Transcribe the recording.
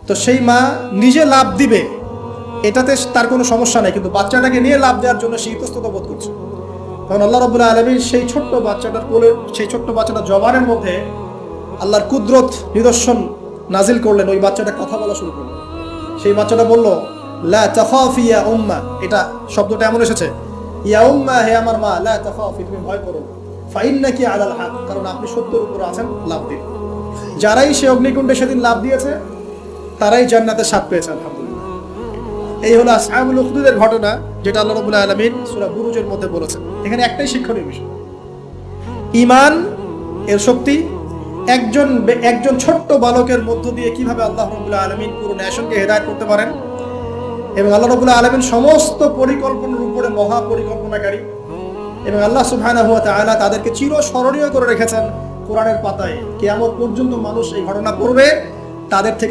তো সেই মা নিজে লাভ দিবে, এটাতে তার কোনো সমস্যা নেই, কিন্তু বাচ্চাটাকে নিয়ে লাভ দেওয়ার জন্য সে ইতস্তত বোধ করছে। তখন আল্লাহ রাব্বুল আলামিন সেই ছোট্ট বাচ্চাটার কোলে, সেই ছোট্ট বাচ্চাটার জবানের মধ্যে আল্লাহর কুদরত নিদর্শন নাজিল করলেন। ওই বাচ্চাটা কথা বলা শুরু করলো। সেই বাচ্চাটা বলল, লা তাখাফি ইয়া উম্মা, এটা শব্দটা এমন এসেছে, ইয়া উম্মা, হে আমার মা, লা তাখাফি, তুমি ভয় করো না, ফাইন্নাকি আলাল হক, কারণ আপনি সত্যের উপর আছেন, লাভ দিন। যারাই সে অগ্নিকুণ্ডে সেদিন লাভ দিয়েছে তারাই জান্নাতের স্বাদ পেয়েছে, আলহামদুলিল্লাহ। এই হলো আসহাবুল উখদুদের ঘটনা, যেটা আল্লাহ রাব্বুল আলামিন সূরা বুরুজের মধ্যে বলেছেন। এখানে একটাই শিক্ষণীয় বিষয়, ঈমান এর শক্তি একজন ছোট্ট বালকের মধ্য দিয়ে কিভাবে আল্লাহ রাব্বুল আলামিন পুরো নেশনকে হেদায়েত করতে পারেন, এবং আল্লাহ রাব্বুল আলামিন সমস্ত পরিকল্পনার উপরে মহা পরিকল্পনাকারী, এবং আল্লাহ সুবহানাহু ওয়া তাআলা তাদেরকে চিরস্মরণীয় করে রেখেছেন কোরআনের পাতায়। কিয়ামত পর্যন্ত মানুষ এই ঘটনা পড়বে, তাদের থেকে